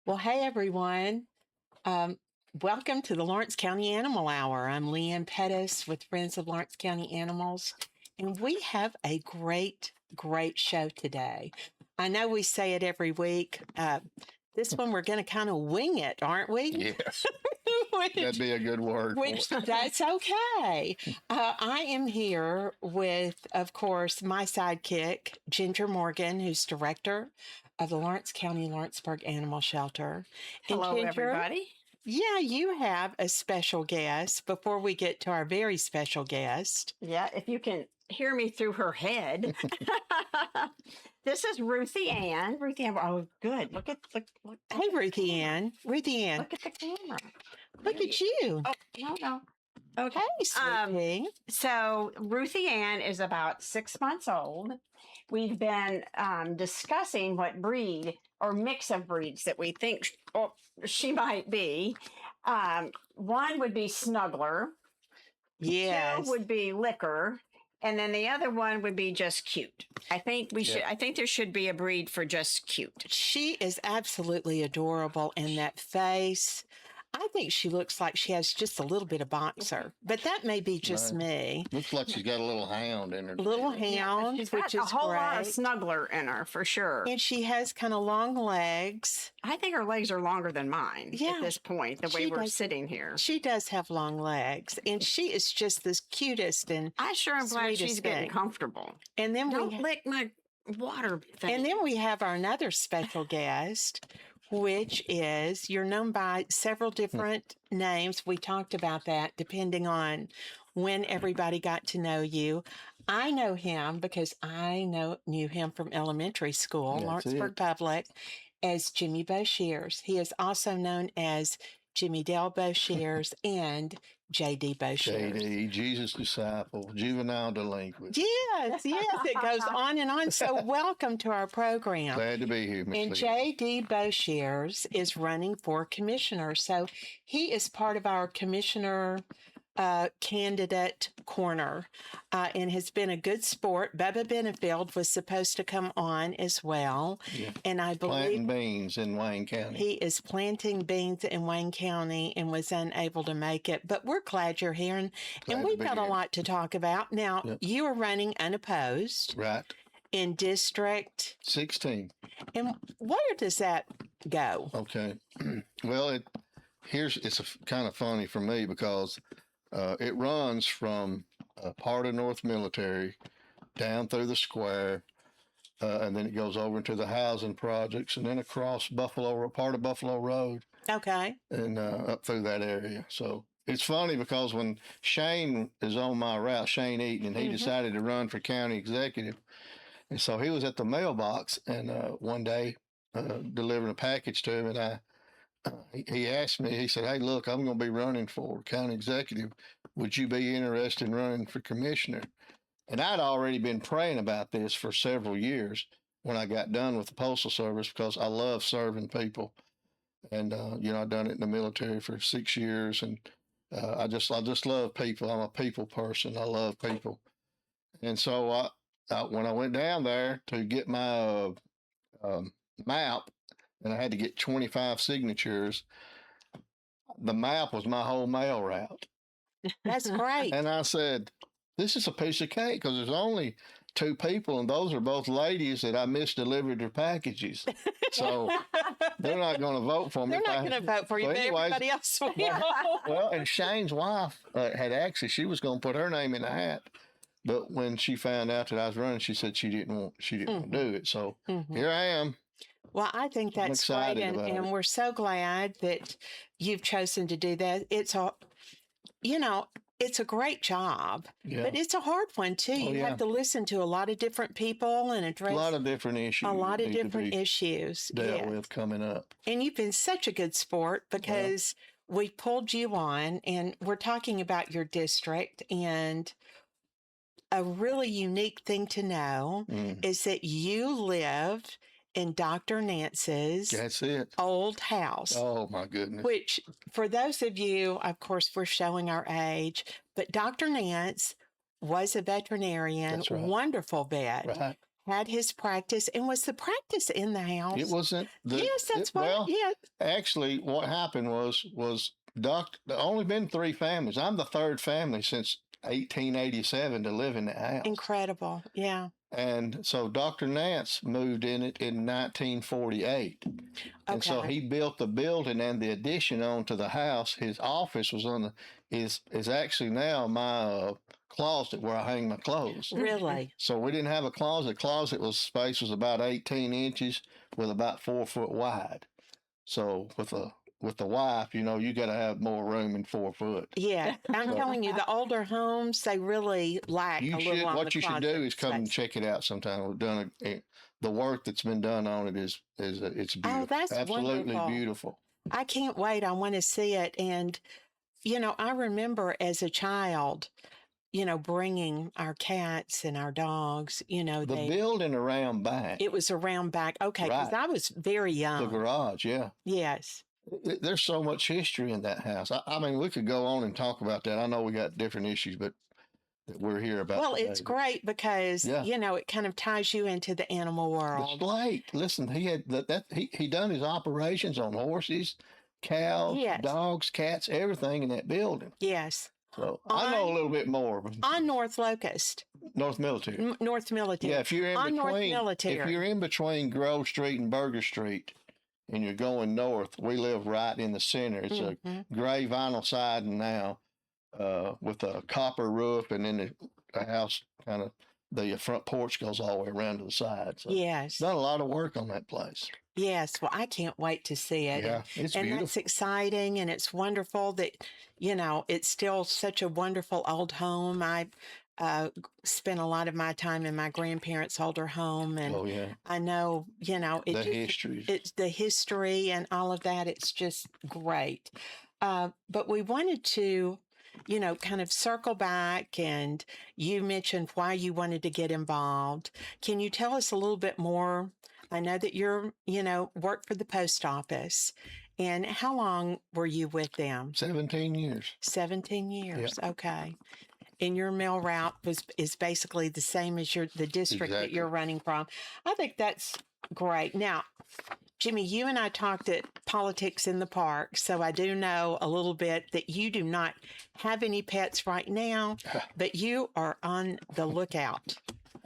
Well, hey everyone. Um, Welcome to the Lawrence County Animal Hour. I'm Leigh Pettus with Friends of Lawrence County Animals, and we have a great show today. I know we say it every week. This one we're going to kind of wing it, aren't we? Yes, Which- that'd be a good word. which that's okay. I am here with, of course, my sidekick, Ginger Morgan, who's director of the Lawrence County-Lawrenceburg Animal Shelter. And Hello, Ginger, everybody. yeah, you have a special guest before we get to our very special guest. Yeah, if you can hear me through her head. This is Ruthie Ann. Ruthie Ann. Oh, good. Look. Hey, Ruthie Ann. Ruthie Ann, Look at the camera. look at you. Oh, no. Okay. Hey, sweetie. So Ruthie Ann is about 6 months old. We've been discussing what breed or mix of breeds that we think she might be. One would be Snuggler. Yes. Two would be Liquor. And then the other one would be just cute. I think I think there should be a breed for just cute. She is absolutely adorable in that face. I think she looks like she has just a little bit of boxer, but that may be just Right. me. Looks like she's got a little hound in her. Little hound, She's which got a is whole lot of great. Snuggler in her for sure. And she has kind of long legs. I think her legs are longer than mine Yeah, at this point, the way she we're does. sitting here. She does have long legs, and she is just the cutest. I sure am glad she's Sweetest getting thing. comfortable. And then Don't lick my water thing. and then we have our another special guest, which is you're known by several different names. We talked about that depending on when everybody got to know you. I know him because knew him from elementary school, That's Lawrenceburg it. Public, as Jimmy Bosheers. He is also known as Jimmy Dale Bosheers and J.D. Bosheers. JD, Jesus disciple, juvenile delinquent. Yes, it goes on and on. So welcome to our program. Glad to be here, Miss And Lee. J.D. Bosheers is running for commissioner. So he is part of our commissioner candidate corner and has been a good sport. Bubba Benefield was supposed to come on as well. Yeah. And I Planting believe beans in Wayne County. he is planting beans in Wayne County and was unable to make it. But we're glad you're here. And Glad to we've be got a here. lot to talk about. Now, Yep. you are running unopposed Right. in District. 16. And where does that go? Okay. Well, it's kind of funny for me because it runs from part of North Military down through the square, and then it goes over into the housing projects, and then across part of Buffalo Road, Okay. and up through that area. So it's funny because when Shane is on my route, Shane Eaton, and he Mhm. decided to run for county executive, and so he was at the mailbox, and one day delivering a package to him, and he asked me, he said, "Hey, look, I'm going to be running for county executive. Would you be interested in running for commissioner?" And I'd already been praying about this for several years when I got done with the Postal Service because I love serving people. And, I've done it in the military for 6 years. And I just love people. I'm a people person. I love people. And so when I went down there to get my map, and I had to get 25 signatures, the map was my whole mail route. That's great. And I said, this is a piece of cake because there's only 2 people, and those are both ladies that I misdelivered their packages. So they're not going to vote for me. They're not going to vote for you, So but anyways, everybody else will. Well, and Shane's wife had actually, she was going to put her name in the hat. But when she found out that I was running, she said she didn't want to do it. So Mhm. here I am. Well, I think I'm that's great, excited and, about and it. we're so glad that you've chosen to do that. It's a great job, Yeah. but it's a hard one too. You yeah. have to listen to a lot of different people and A address lot of different issues. a lot of need to different be issues. dealt Yeah. with coming up. And you've been such a good sport because we pulled you on, and we're talking about your district. And a really unique thing to know Mm, is that you live in Dr. Nance's that's it. old house. Oh, my goodness. Which, for those of you, of course, we're showing our age, but Dr. Nance was a veterinarian, That's right. wonderful vet. Right. had his practice. And was the practice in the house? It wasn't. Yes, that's what. Well, Yeah. actually, what happened was there only been 3 families. I'm the 3rd family since 1887 to live in the house. Incredible. Yeah. And so Dr. Nance moved in it in 1948. And so Okay. he built the building and the addition onto the house. His office was on is actually now my closet where I hang my clothes. Really? So we didn't have a closet. Closet space was about 18 inches with about 4 foot wide. So with the wife, you got to have more room than 4 foot. Yeah. I'm So- telling you, the older homes, they really lack a You little should. on What the you should do closet is come and space. check it out sometime. We've done the work that's been done on it is it's beautiful. Oh, that's Absolutely wonderful. beautiful. I can't wait. I want to see it. And, I remember as a child, bringing our cats and our dogs, The building around back, it was around back. Okay. Because Right. I was very the young. garage, yeah. Yes. There's so much history in that house. I mean, we could go on and talk about that. I know we got different issues, but that we're here about. Well, today. it's great because, Yeah. it kind of ties you into the animal The world. slate. Listen, he had he done his operations on horses, cows, Yes. dogs, cats, everything in that building. Yes. So I know a little bit more. On North Locust, North Military. North Military. Yeah, if you're in On North between, if Military. you're in between Grove Street and Burger Street, and you're going north, we live right in the center. It's Mhm. a gray vinyl siding now, with a copper roof, and then the house kind of the front porch goes all the way around to the side. So Yes. done a lot of work on that place. Yes. Well, I can't wait to see it. Yeah, it's And beautiful. that's exciting, and it's wonderful that it's still such a wonderful old home. I spent a lot of my time in my grandparents' older home, and Oh yeah, I know the history. it's the history and all of that. It's just great. But we wanted to, kind of circle back, and you mentioned why you wanted to get involved. Can you tell us a little bit more? I know that you're, work for the post office. And how long were you with them? 17 years. 17 years. Okay. And your mail route is basically the same as the district that Exactly. you're running from. I think that's great. Now, Jimmy, you and I talked at Politics in the Park, so I do know a little bit that you do not have any pets right now, but you are on the lookout.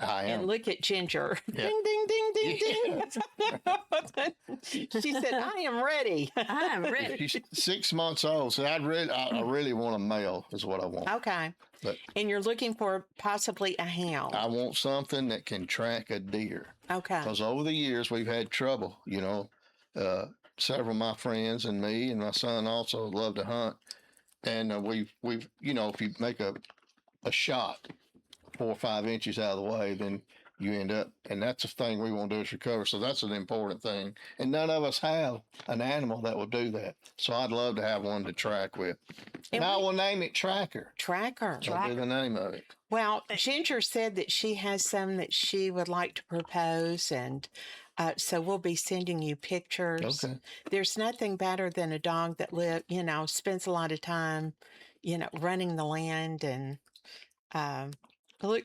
I am. And look at Ginger. Yeah. Ding, ding, ding, ding, ding. She said, I am ready. I'm ready. She's 6 months old, so I really want a male is what I want. Okay. But And you're looking for possibly a hound. I want something that can track a deer. Okay. Because over the years we've had trouble, several of my friends and me and my son also love to hunt, and we've if you make a shot 4 or 5 inches out of the way, then you end up, and that's the thing we want to do is recover. So that's an important thing, and none of us have an animal that will do that. So I'd love to have one to track with, and I will name it Tracker. Tracker. That'll be the name of it. Well, Ginger said that she has some that she would like to propose, and so we'll be sending you pictures. Okay. There's nothing better than a dog that spends a lot of time, running the land, and look,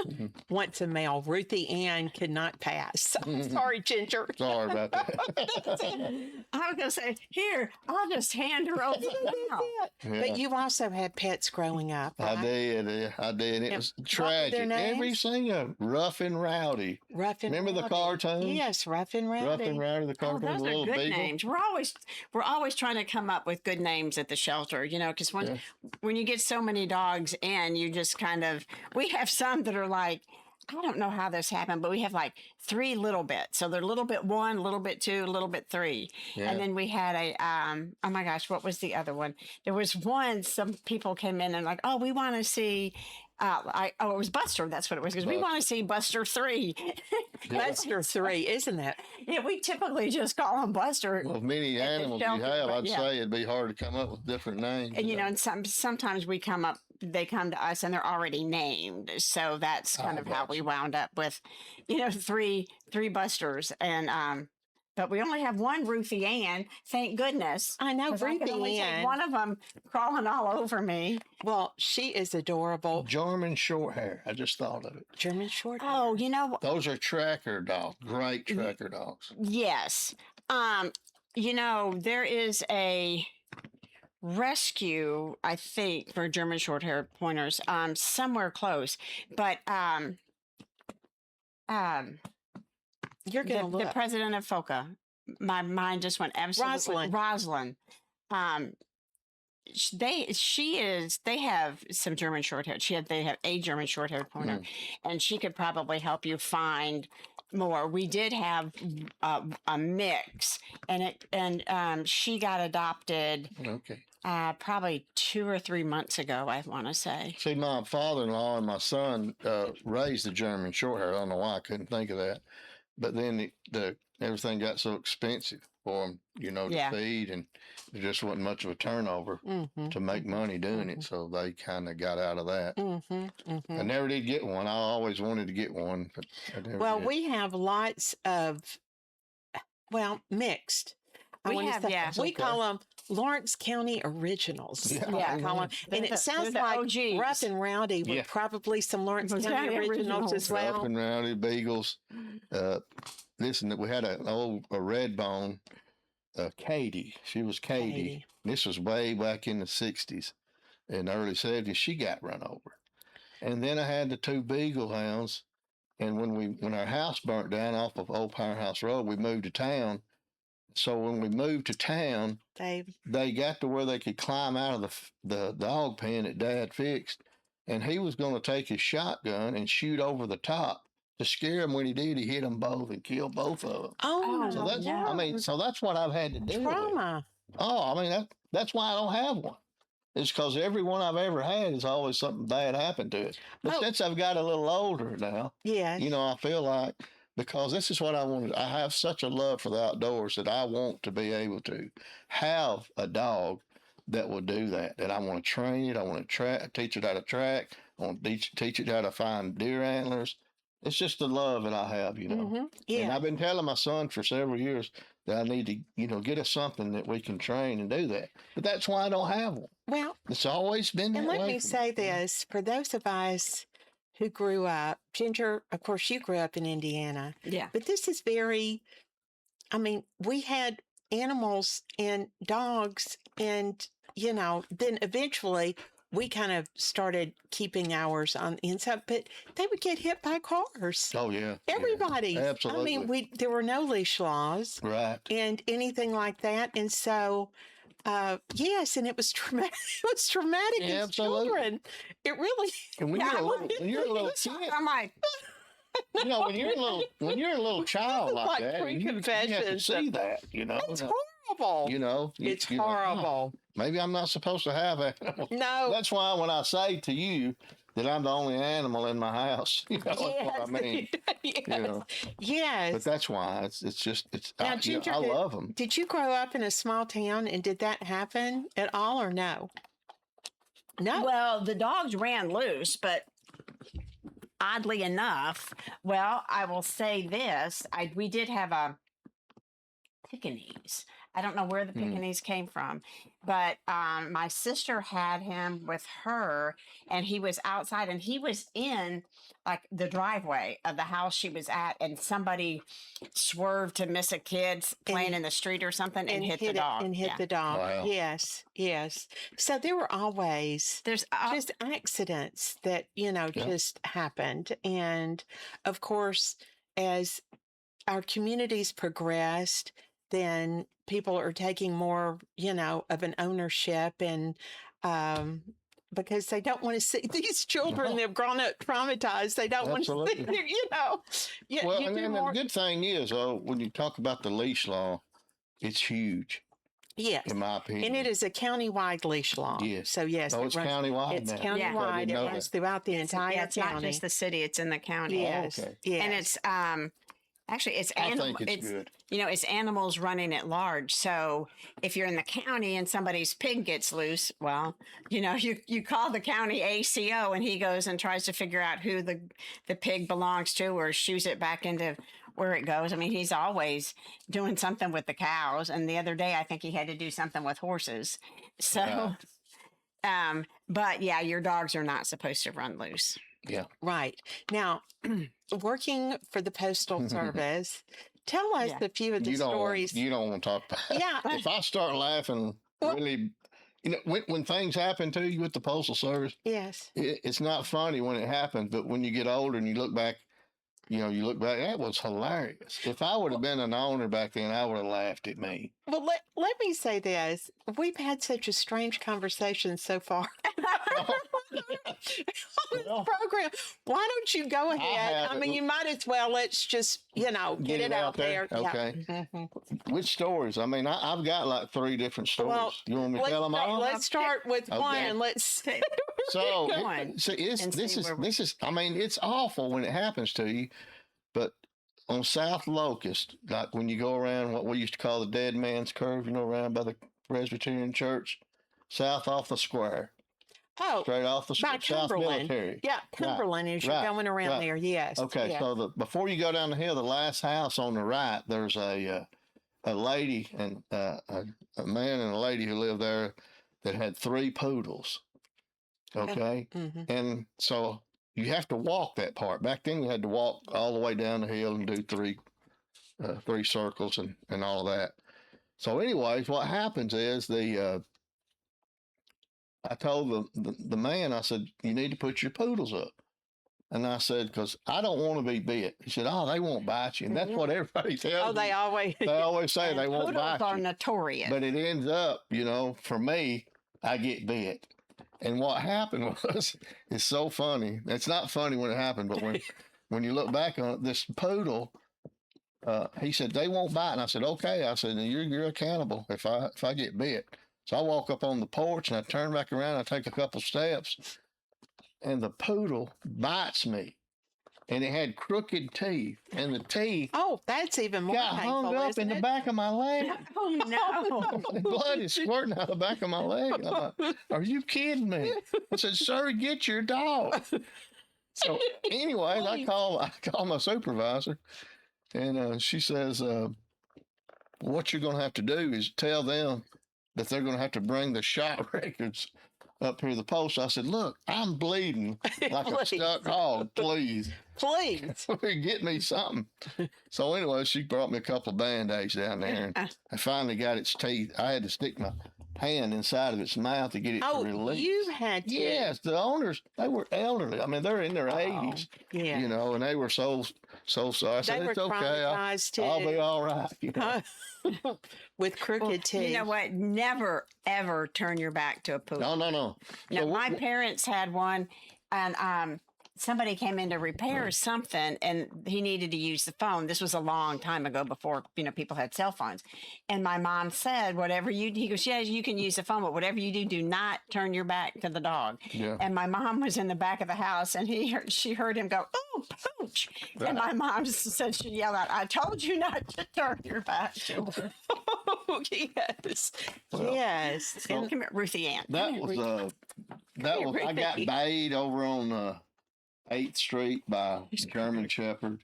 Mhm. wants a male. Ruthie Ann could not pass. I'm sorry, Ginger. Sorry about that. I was going to say, here, I'll just hand her over now. Yeah. But you also had pets growing up. I right? did. It And was what were tragic. their Every names? single Rough and Rowdy. Rough and Remember the Rowdy. cartoon? Yes, Rough and Rowdy. Rough and Rowdy, the Oh, cartoon, those the are little good beagle. names. We're always trying to come up with good names at the shelter, because when you get so many dogs in, you just we have some that are like, I don't know how this happened, but we have like 3 little bits. So they're little bit 1, little bit 2, little bit 3. Yeah. And then we had oh my gosh, what was the other one? There was one, some people came in and like, oh, we want to see, it was Buster. That's what it was. Because we want to see Buster 3. Buster 3, isn't it? Yeah, we typically just call him Buster. Well, many the animals you shelter, have, but I'd yeah. say it'd be hard to come up with different names. And and sometimes they come to us and they're already named. So that's kind of how we wound up with, 3 Busters. And But we only have one Ruthie Ann, thank goodness. I know 'Cause I can only Ruthie take Ann. one of them crawling all over me. Well, she is adorable. German short hair. I just thought of it. German short hair. Oh, you know, Those are tracker dogs. Great tracker dogs. yes. You know, there is a rescue, I think, for German short-haired pointers, somewhere close. But You're the, going to the look. president of FOCA, my mind just went absolutely. Rosalind. They have some German short-haired. They have a German short-haired pointer, and she could probably help you find more. We did have a mix, and she got adopted Okay. probably 2 or 3 months ago, I want to say. See, my father-in-law and my son raised the German short hair. I don't know why I couldn't think of that. But then everything got so expensive for them, to feed, and there just wasn't much of a turnover to make money doing it. So they kind of got out of that. I never did get one. I always wanted to get one, but I never did. We have lots of, mixed. We call them Lawrence County Originals. Yeah. Call them. And it sounds like OGs. Rough and Rowdy with probably some Lawrence County Originals as well. Rough and Rowdy Beagles. Listen, we had a red bone, Katie. She was Katie. This was way back in the 60s and early 70s. She got run over. And then I had the 2 Beagle Hounds. And when our house burnt down off of Old Powerhouse Road, we moved to town. So when we moved to town, they got to where they could climb out of the dog pen that Dad fixed, and he was going to take his shotgun and shoot over the top to scare him. When he did, he hit them both and killed both of them. Oh, so that's no. so that's what I've had to do. Trauma. That's why I don't have one. It's because every one I've ever had is always something bad happened to it. But since I've got a little older now, I feel like, because this is what I wanted. I have such a love for the outdoors that I want to be able to have a dog that will do that. That I want to train it. I want to teach it how to track. I want to teach it how to find deer antlers. It's just the love that I have, And I've been telling my son for several years that I need to, get us something that we can train and do that. But that's why I don't have one. Well, it's always been that way. And let me say this, for those of us who grew up, Ginger, of course, you grew up in Indiana. Yeah. But this is we had animals and dogs, and, then eventually we kind of started keeping ours on the inside, but they would get hit by cars. Oh, yeah. Everybody. Yeah, absolutely. There were no leash laws. Right. And anything like that. And so, yes, and it was traumatic. It was traumatic as children. It really. And when you're a little kid, I'm like, when you're a little child like that, you have to see that. It's horrible. It's horrible. Maybe I'm not supposed to have animals. No. That's why when I say to you that I'm the only animal in my house, that's what I mean. Yes. Yes. But that's why Now, Ginger, I love them. Did you grow up in a small town, and did that happen at all, or no? No. Well, the dogs ran loose, but oddly enough, I will say this: we did have a Pekingese. I don't know where the Pekingese came from, but my sister had him with her, and he was outside, and he was in like the driveway of the house she was at, and somebody swerved to miss a kid playing in the street or something and hit the dog. The dog. Wow. Yes, yes. So there were always just accidents that, just happened. And of course, as our communities progressed, then people are taking more, of an ownership, and because they don't want to see these children that have grown up traumatized. They don't want to see, the good thing is, when you talk about the leash law, it's huge. Yes. In my opinion. And it is a county-wide leash law. Yes. So, yes. Oh, it's county-wide It's now. county-wide. It runs throughout the entire county. It's not just the city. It's in the county. Yes. Okay. Yes. And it's actually, it's I think it's good. It's animals running at large. So if you're in the county and somebody's pig gets loose, you call the county ACO, and he goes and tries to figure out who the pig belongs to, or shoots it back into where it goes. I mean, he's always doing something with the cows. And the other day, I think he had to do something with horses. So, but yeah, your dogs are not supposed to run loose. Yeah. Right. Now, working for the Postal Service, tell us a few of the stories. You don't want to talk about it. Yeah. If I start laughing, really, when things happen to you with the Postal Service, Yes. it's not funny when it happens, but when you get older and you look back, that was hilarious. If I would have been an owner back then, I would have laughed at me. Well, let me say this. We've had such a strange conversation so far on this program. Why don't you go ahead? I mean, you might as well. Let's just, get it out there. Okay. Yeah. Mm-hmm. Which stories? I mean, I've got like 3 different stories. Well, you want me to tell them all? Let's start with one and let's So, going this is, I mean, it's awful when it happens to you, but on South Locust, like when you go around what we used to call the Dead Man's Curve, around by the Presbyterian Church, south off the square. Oh, straight off the by South Cumberland. Military. Yeah, Cumberland as you're going around there. Yes. Okay, yeah. so before you go down the hill, the last house on the right, there's a lady and a man and a lady who lived there that had 3 poodles. Okay, and so you have to walk that part. Back then, you had to walk all the way down the hill and do 3 circles and all of that. So, anyways, what happens is I told the man, I said, you need to put your poodles up. And I said, because I don't want to be bit. He said, oh, they won't bite you. And that's what everybody tells me. Oh, they always say they won't bite you. Poodles are notorious. But it ends up, for me, I get bit. And what happened was, it's so funny. It's not funny when it happened, but when you look back on it, this poodle, he said, they won't bite. And I said, okay. I said, you're accountable if I get bit. So I walk up on the porch and I turn back around. I take a couple steps and the poodle bites me. And it had crooked teeth. And the teeth that's even more got painful, hung up in the back of my leg. Oh, no. The blood is squirting out the back of my leg. And I'm like, are you kidding me? I said, sir, get your dog. So anyways, I call my supervisor. And she says, what you're going to have to do is tell them that they're going to have to bring the shot records up here to the post. I said, look, I'm bleeding like a stuck hog. Please. Get me something. So anyway, she brought me a couple of Band-Aids down there. And I finally got its teeth. I had to stick my hand inside of its mouth to get it to release. You had to. Yes, the owners, they were elderly. I mean, they're in their 80s, yeah. And they were so sorry. I said, they it's were okay. I'll be all right. With crooked teeth. You know what? Never, ever turn your back to a poodle. No. Now, So my parents had one, and somebody came in to repair something, and he needed to use the phone. This was a long time ago before, people had cell phones. And my mom said, he goes, yes, you can use the phone, but whatever you do not turn your back to the dog. Yeah. And my mom was in the back of the house, and she heard him go, oh, pooch. Right. And my mom said, she yelled out, I told you not to turn your back to her. Yes. Well, yes. So come here, Ruthie Ann. That was I got bayed over on 8th Street by German Shepherd.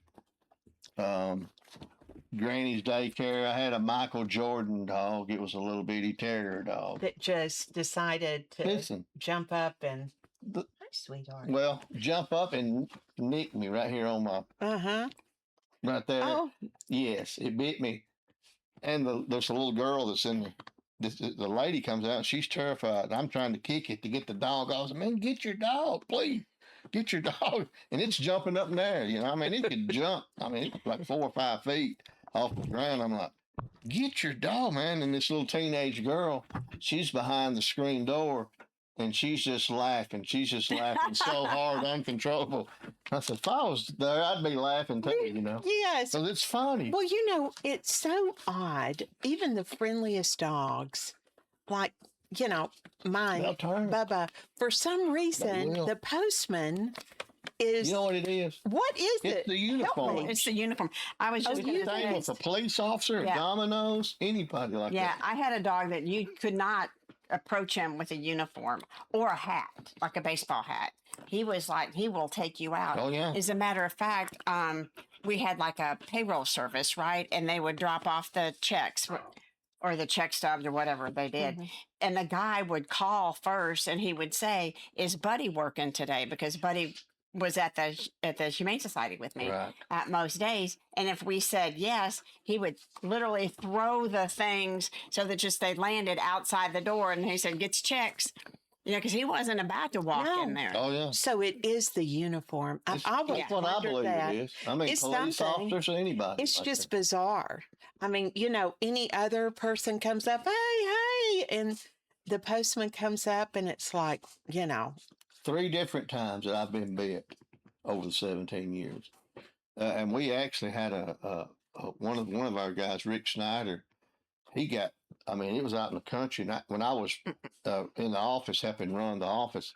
Granny's daycare. I had a Michael Jordan dog. It was a little bitty terrier dog that just decided to jump up and hi, sweetheart. Well, jump up and nick me right here on my right there. Oh, yes, it bit me. And there's a little girl that's in the lady comes out and she's terrified. I'm trying to kick it to get the dog. I was like, man, get your dog, please. Get your dog. And it's jumping up in there, I mean, it could jump. I mean, it's like 4 or 5 feet off the ground. I'm like, get your dog, man. And this little teenage girl, she's behind the screen door and she's just laughing. She's just laughing so hard, uncontrollable. I said, if I was there, I'd be laughing too, Yes. So it's funny. Well, it's so odd. Even the friendliest dogs, like, mine, Bubba, for some reason, the postman is... You know what it is? What is it? It's the uniform. It's the uniform. I was just going to say. Same with a police officer, Domino's, anybody like that. Yeah, I had a dog that you could not approach him with a uniform or a hat, like a baseball hat. He was like, he will take you out. Oh yeah. As a matter of fact, we had like a payroll service, right? And they would drop off the checks or the check stubs or whatever they did. Mhm. And the guy would call first and he would say, "Is Buddy working today?" Because Buddy was at the Humane Society with me Right. at most days. And if we said yes, he would literally throw the things so that just they landed outside the door. And he said, "Get your checks." You know, because he wasn't about to walk in No. there. Oh yeah. So it is the uniform. It's, I always that's what I wondered believe that. it is. I mean, It's police something. officers, anybody. It's like just that. bizarre. I mean, any other person comes up, hey, and the postman comes up, and it's like, 3 different times that I've been bit over the 17 years, and we actually had one of our guys, Rick Snyder. He got. I mean, it was out in the country. And when I was in the office helping run the office,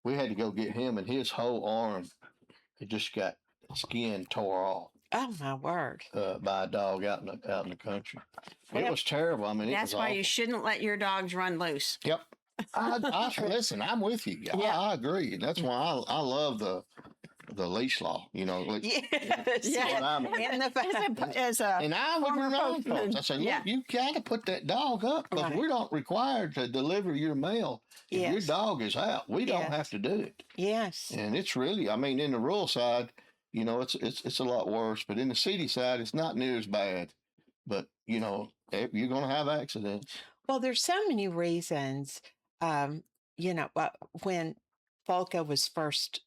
we had to go get him, and his whole arm, it just got skin tore off oh my word. by a dog out in the country. It Well, was terrible. I mean, it That's was why awful. you shouldn't let your dogs run loose. Yep. Listen, I'm with you. Yeah. I agree. That's why I love the leash law. Yes. what I mean. And the And I would Former remind postman. folks. I said, look, Yeah. you got to put that dog up because Right. we're not required to deliver your mail. If your Yes. dog is out, we don't Yes. have to do it. Yes. And it's really, I mean, in the rural side, it's a lot worse. But in the city side, it's not near as bad. But you're going to have accidents. Well, there's so many reasons. When Folca was first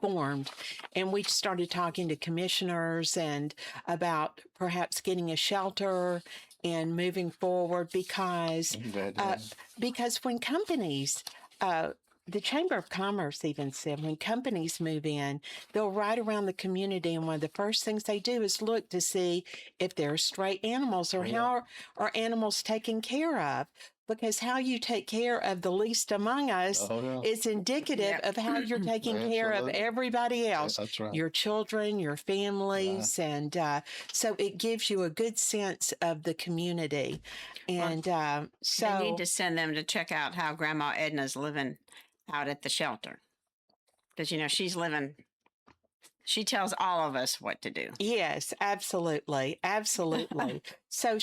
formed, and we started talking to commissioners and about perhaps getting a shelter and moving forward because I'm glad to Uh, have- because when companies, the Chamber of Commerce even said when companies move in, they'll ride around the community, and one of the first things they do is look to see if there are stray animals or Yeah. how are animals taken care of. Because how you take care of the least among us Oh, yeah. is indicative Yeah. of how you're taking care of Absolutely. everybody else. That's right. Your children, your families, and so it gives you a good sense of the community. And They so need to send them to check out how Grandma Edna's living out at the shelter. Because, she tells all of us what to do. yes, absolutely, absolutely. So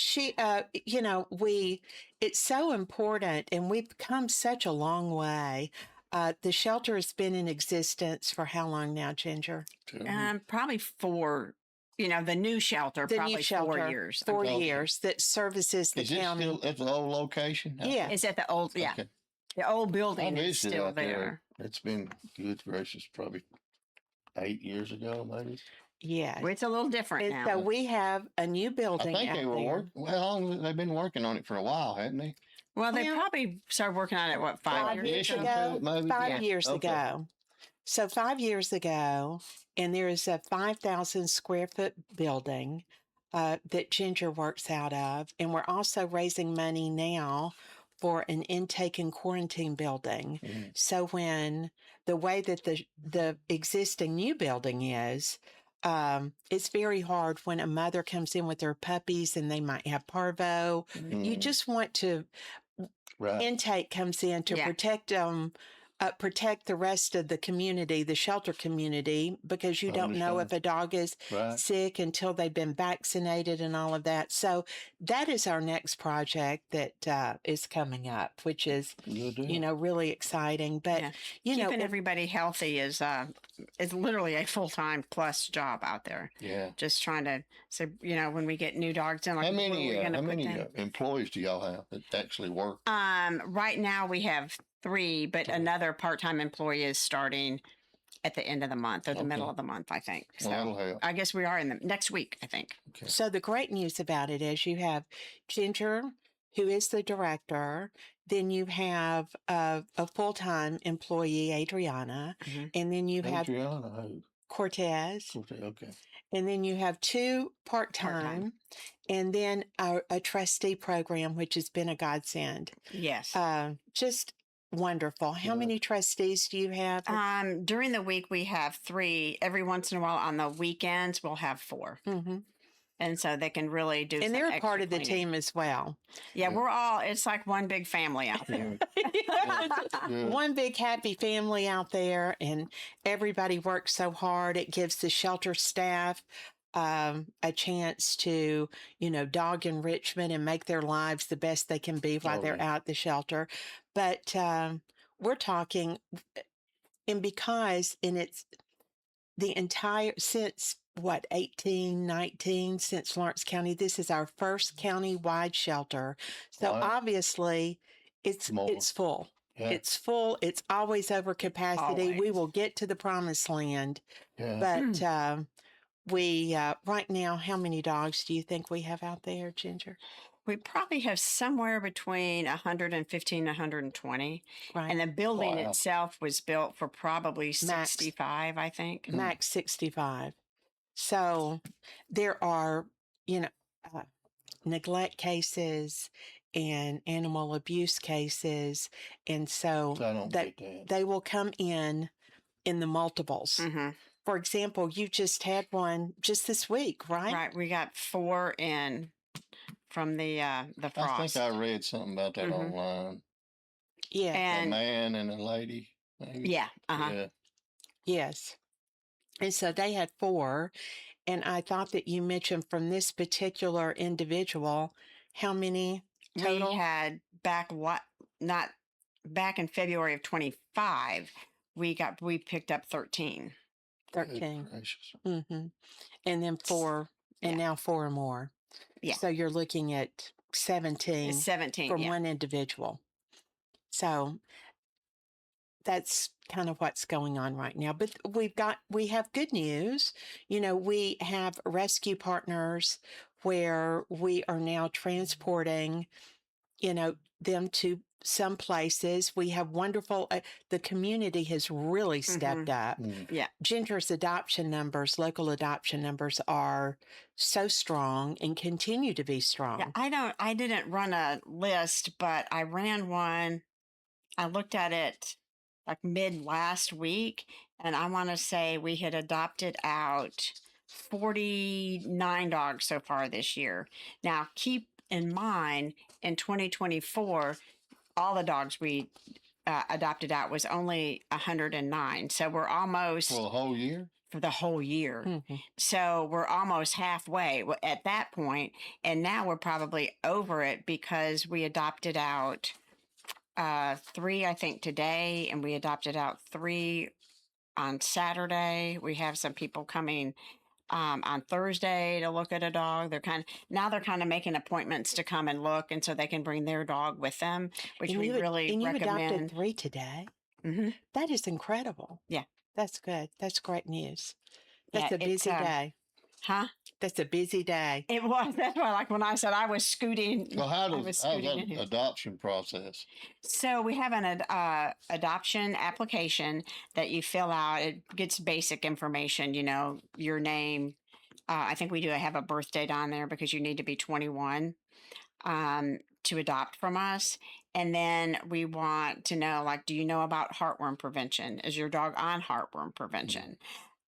it's so important, and we've come such a long way. The shelter has been in existence for how long now, Ginger? Probably the new shelter, The probably new shelter, 4 years. 4 Okay. years that services the Is it county. still at the old location? Yeah. It's at the old, Okay. the old I building is visited still out there. there. It's been good gracious, probably 8 years ago, maybe. Yes. Well, it's a little different And now. so we have a new I building think out they were there. well, they've been working on it for a while, hadn't they? Well, they Well, probably started working on it, what, 5 Five years years ago? ago? Maybe? 5 Yeah. years Okay. ago. So 5 years ago, and there is a 5,000 square foot building that Ginger works out of. And we're also raising money now for an intake and quarantine building. Mhm. So when the way that the existing new building is, it's very hard when a mother comes in with their puppies and they might have parvo. You Mhm. just want to Right. intake comes in to Yeah. protect the rest of the community, the shelter community, because you I don't know if understand. a dog is Right. sick until they've been vaccinated and all of that. So that is our next project that is coming up, which is Good deal. really exciting. But Yeah. you know, Keeping everybody healthy is literally a full-time plus job out there. Yeah. Just trying to say, when we get new dogs in, like, How where many are we gonna put them? employees do y'all have that actually work? Right now we have 3, but another part-time employee is starting at the end of the month or the middle Okay. of the month, I think. Well, that'll So help. I guess we are in the next week, I think. Okay. so the great news about it is you have Ginger, who is the director. Then you have a full-time employee, Adriana, Mhm. and then you have Adriana, who? Cortez, Okay. and then you have 2 part-time, and then a trustee program, which has been a godsend. Yes. Just wonderful. How Good. many trustees do you have? During the week we have 3. Every once in a while on the weekends we'll have 4. Mm-hmm. And so they can really do. And some they're a extra part of the cleaning. team as well. Yeah, we're all. It's like one big family out there. Yeah. One big happy family out there, and everybody works so hard. It gives the shelter staff a chance to, dog enrichment and make their lives the best they can be while Oh, they're yeah. out at the shelter. But we're talking, and because, and it's the entire, since what, 1819, since Lawrence County, this is our first county-wide shelter. So Wow. obviously it's More. full. Yeah. It's full. It's always over capacity. We Always. will get to the promised land. Yeah. But we, right now, how many dogs do you think we have out there, Ginger? We probably have somewhere between 115 and 120. Right. And the building Wow. itself was built for probably Max. 65, I think. Max 65. So there are, neglect cases and animal abuse cases. And so I don't get that. they will come in the multiples. Mm-hmm. For example, you just had one just this week, right? Right. We got 4 in from the frost. I think I read something about that online. Yeah. A And man and a lady. Maybe. yeah. Uh-huh. Yeah. Yes. And so they had 4. And I thought that you mentioned from this particular individual, how many total? We had back in February of 25, we picked up 13. 13. Gracious. Mm-hmm. And then 4, and Yeah. now 4 more. Yeah. So you're looking at 17 It's 17 for yeah. one individual. So that's kind of what's going on right now. But we have good news. We have rescue partners where we are now transporting, them to some places. We have wonderful, the community has really stepped up. Yeah. Ginger's local adoption numbers are so strong and continue to be strong. Yeah, I didn't run a list, but I ran one. I looked at it like mid last week, and I want to say we had adopted out 49 dogs so far this year. Now, keep in mind, in 2024, all the dogs we adopted out was only 109. So we're almost For the whole year? for the whole year. Mm-hmm. So we're almost halfway at that point, and now we're probably over it because we adopted out 3, I think, today, and we adopted out 3 on Saturday. We have some people coming on Thursday to look at a dog. They're kind of making appointments to come and look, and so they can bring their dog with them, which And we you really and you recommend. adopted 3 today. Mm-hmm. That is incredible. Yeah. That's good. That's great news. That's Yeah, a busy day. Huh? That's a busy day. It was. That's why, like when I said I was scooting. Well, how's I was that scooting in here. adoption process? So we have an adoption application that you fill out. It gets basic information, your name. I think we do have a birth date on there because you need to be 21 to adopt from us. And then we want to know, like, do you know about heartworm prevention? Is your dog on heartworm prevention?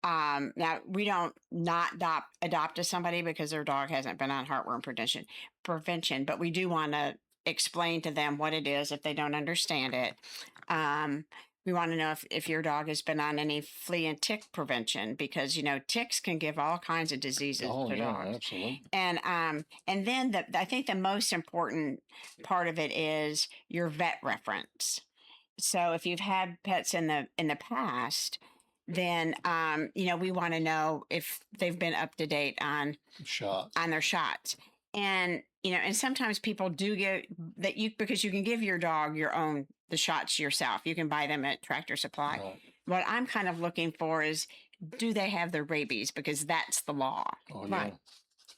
Now we don't not adopt to somebody because their dog hasn't been on heartworm prevention, but we do want to explain to them what it is if they don't understand it. We want to know if your dog has been on any flea and tick prevention because ticks can give all kinds of diseases to dogs. Absolutely. And then I think the most important part of it is your vet reference. So if you've had pets in the past, then we want to know if they've been up to date on their shots. And and sometimes people do get that because you can give your dog the shots yourself. You can buy them at Tractor Supply. Right. What I'm kind of looking for is, do they have their rabies? Because that's the law. Oh, yeah.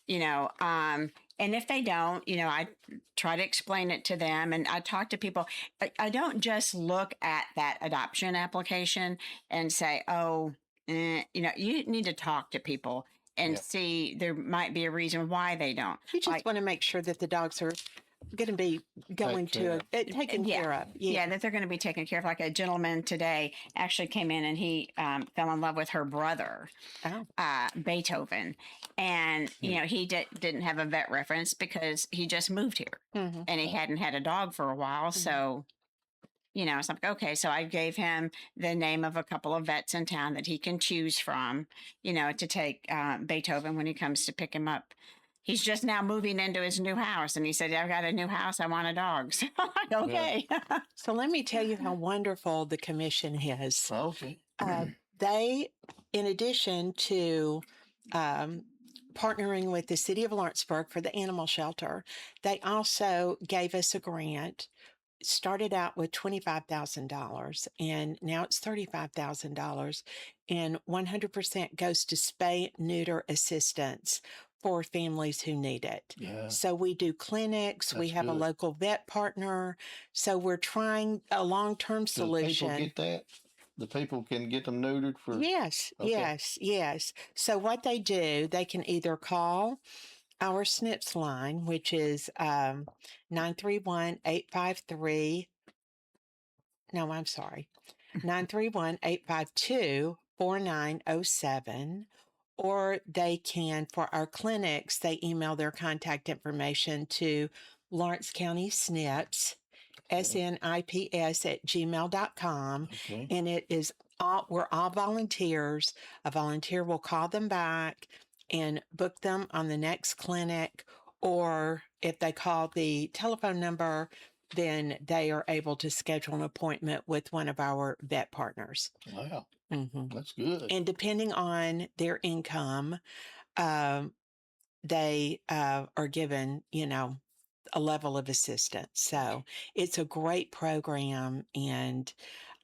Right. And if they don't, I try to explain it to them, and I talk to people. I don't just look at that adoption application and say, you need to talk to people and see there might be a reason why they don't. You just want to make sure that the dogs are going to be going care to taken Yeah. care of. Yeah, that they're going to be taken care of. Like a gentleman today actually came in and he fell in love with her brother, Oh. Beethoven. And, he didn't have a vet reference because he just moved here and he hadn't had a dog for a while. So, it's like, okay, so I gave him the name of a couple of vets in town that he can choose from, to take Beethoven when he comes to pick him up. He's just now moving into his new house. And he said, I've got a new house. I want a dog. So I'm like, okay. So let me tell you how wonderful the commission is. Okay. They, in addition to partnering with the city of Lawrenceburg for the animal shelter, they also gave us a grant. Started out with $25,000 and now it's $35,000, and 100% goes to spay neuter assistance for families who need it. Yeah. So we do clinics, we That's have a good. local vet partner. So we're trying a long-term solution. Do people get that? The people can get them neutered for? Yes, Okay. yes. So what they do, they can either call our SNPs line, which is 931-853. No, I'm sorry. 931-852-4907. Or they can, for our clinics, they email their contact information to Lawrence County SNPs, SNIPS at gmail.com. Okay. And it is we're all volunteers. A volunteer will call them back and book them on the next clinic. Or if they call the telephone number, then they are able to schedule an appointment with one of our vet partners. Wow. Mm-hmm. That's good. And depending on their income, they are given, a level of assistance. So it's a great program. And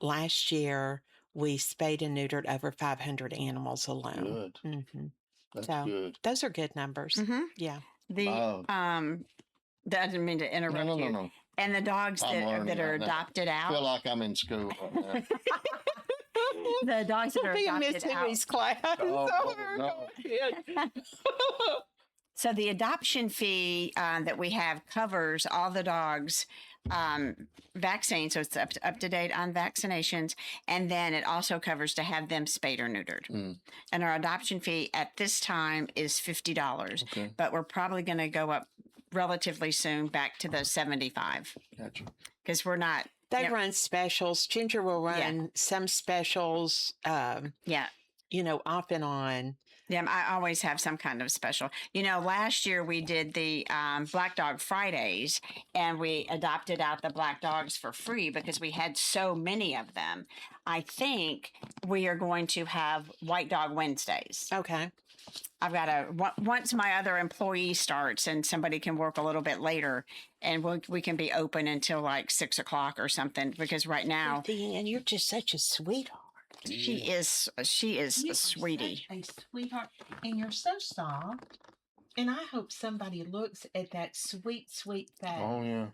last year, we spayed and neutered over 500 animals alone. Good. Mm-hmm. That's So good. those are good numbers. Mm-hmm. Yeah. I didn't mean to interrupt you. No. And the dogs I'm that learning are right now. adopted I feel out, like I'm in school right now. the dogs that are Be adopted Miss out. Henry's class. Oh, no. So the adoption fee that we have covers all the dogs' vaccines, so it's up to date on vaccinations, and then it also covers to have them spayed or neutered. And our adoption fee at this time is $50, Okay. but we're probably going to go up relatively soon back to the $75 Gotcha. because we're not. They run specials. Ginger will run some specials, off and on. Yeah, I always have some kind of special. Last year we did the Black Dog Fridays, and we adopted out the black dogs for free because we had so many of them. I think we are going to have White Dog Wednesdays. Okay. I've got once my other employee starts and somebody can work a little bit later, and we can be open until like 6 o'clock or something, because right now. And you're just such a sweetheart. She is a sweetie. A sweetheart. And you're so soft. And I hope somebody looks at that sweet, sweet face Oh, yeah.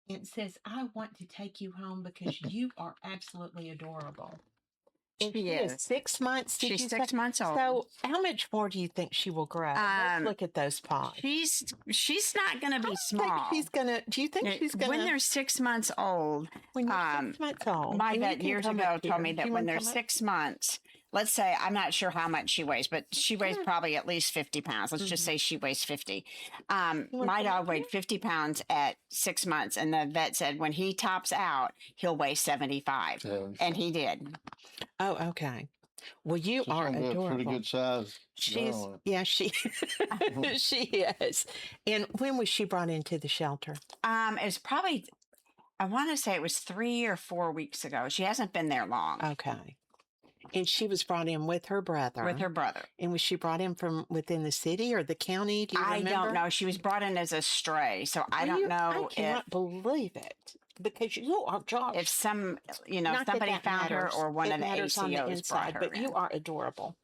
and says, I want to take you home because you are absolutely adorable. And She is 6 months. Did She's you 6 say? months old. So how much more do you think she will grow? Let's look at those paws. She's not going to be small. She's gonna. Do you think she's gonna? When they're 6 months old, When you're 6 months old. my and you vet can years come ago up told here. me Do that you when wanna they're come up? 6 months, let's say, I'm not sure how much she weighs, but she weighs probably at least 50 pounds. Let's just say she weighs 50. My dog weighed 50 pounds at 6 months, and the vet said when he tops out, he'll weigh 75. And he did. Oh, okay. Well, you She's are gonna be a adorable. pretty good size. She's dog. she she is. And when was she brought into the shelter? It's probably, I want to say it was 3 or 4 weeks ago. She hasn't been there long. Okay. And she was brought in with her brother. With her brother. And was she brought in from within the city or the county? Do you remember? I don't know. She was brought in as a stray, so I don't know I cannot believe it. Because you are Josh. if some, Not that somebody that found her matters. or one It of the matters on the ACOs brought inside, her but in. you are adorable.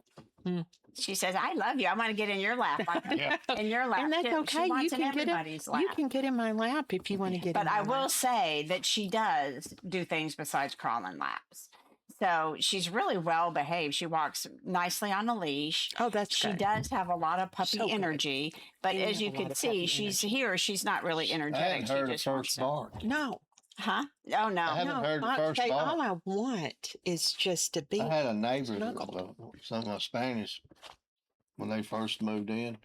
She says, "I love you. I want to get in your lap." Yeah. In your lap, And that's too. okay. She wants You in can get everybody's in. lap. You can get in my lap if you want to get But in my I will lap. say that she does do things besides crawling laps. So she's really well behaved. She walks nicely on a leash. Oh, that's She good. does have a lot of puppy So good. energy, but And you as have you a lot can of see, puppy she's energy. here. She's not really I energetic. hadn't She heard her just wants first to. bark. No, Huh? Oh I no. haven't no. heard the first Okay, bark. all I want is just to be I had a neighbor, snuggled. some of my Spanish, when they first moved in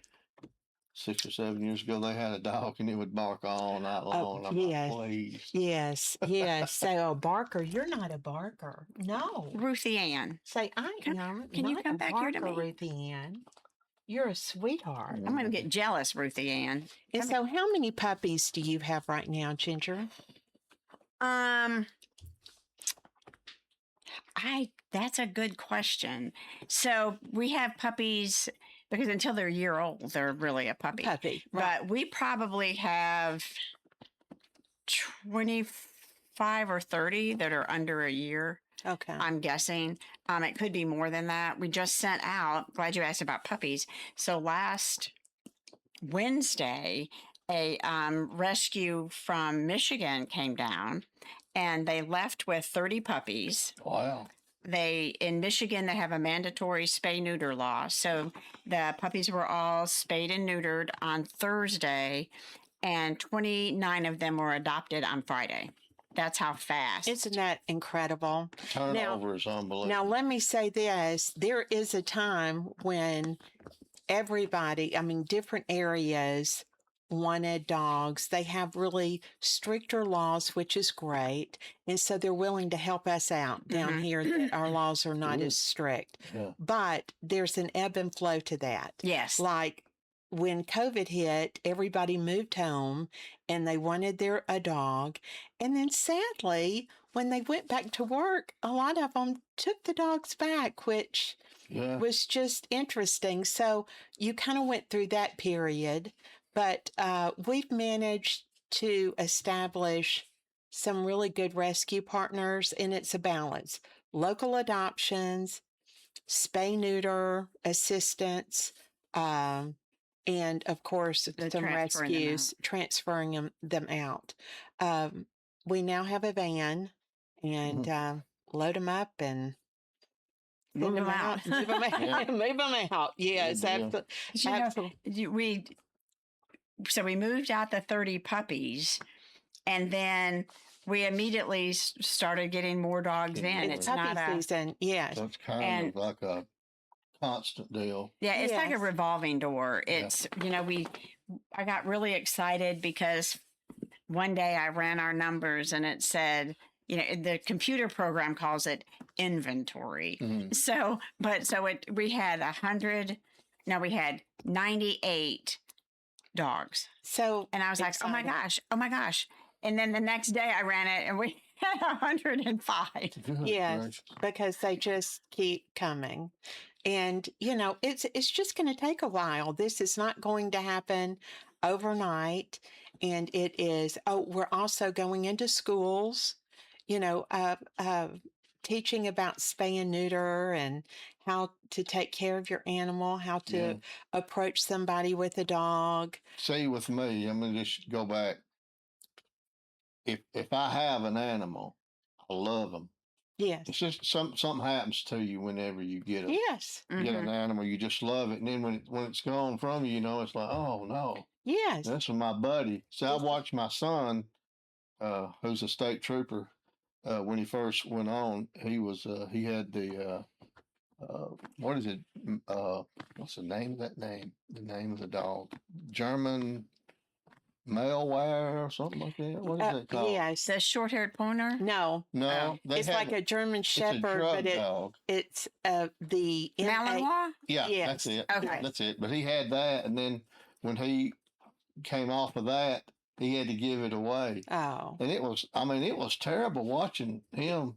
6 or 7 years ago, they had a dog and it would bark all night long. I'm yes. like, please. Yes. So a barker, you're not a barker. No. Ruthie Ann. Say, I am Can you not come a back here to barker, me? Ruthie Ann. You're a sweetheart. I'm going to get jealous, Ruthie Ann. And so how many puppies do you have right now, Ginger? That's a good question. So we have puppies because until they're a year old, they're really a puppy. Right. But we probably have 25 or 30 that are under a year. Okay. I'm guessing. It could be more than that. We just sent out, glad you asked about puppies. So last Wednesday, a rescue from Michigan came down and they left with 30 puppies. Wow. In Michigan, they have a mandatory spay neuter law. So the puppies were all spayed and neutered on Thursday, and 29 of them were adopted on Friday. That's how fast. Isn't that incredible? Turnover is unbelievable. Now, let me say this. There is a time when everybody, different areas wanted dogs. They have really stricter laws, which is great. And so they're willing to help us out down here that our laws are not as strict. Yeah. But there's an ebb and flow to that. Yes. Like when COVID hit, everybody moved home and they wanted a dog. And then sadly, when they went back to work, a lot of them took the dogs back, which was just interesting. So you kind of went through that period. But we've managed to establish some really good rescue partners, and it's a balance. Local adoptions, spay neuter assistance, and of course, some rescues, transferring them out. We now have a van, and load them up and move them out. Move them out. Move them out. Yes, absolutely. So we moved out the 30 puppies, and then we immediately started getting more dogs in. It's puppy season, yes. So it's kind of like a constant deal. Yeah, it's like a revolving door. It's, I got really excited because one day I ran our numbers and it said, the computer program calls it inventory. So we had 98 dogs. And I was like, oh my gosh. And then the next day I ran it and we had 105. Yes, because they just keep coming. And, it's just going to take a while. This is not going to happen overnight. And it is, we're also going into schools, teaching about spay and neuter and how to take care of your animal, how to approach somebody with a dog. See, with me, I'm going to just go back. If I have an animal, I love them. Yes. It's just something happens to you whenever you get get an animal, you just love it. And then when it's gone from you, it's like, oh no. Yes. That's my buddy. So I watched my son, who's a state trooper, when he first went on, he had the what is it? What's the name of that name? The name of the dog? German malware or something like that. What is it called? Yes. The short-haired pointer? No. It's like a German Shepherd, but it's the Malinois? Yeah, that's it. Okay. That's it. But he had that, and then when he came off of that, he had to give it away. Oh. And it was terrible watching him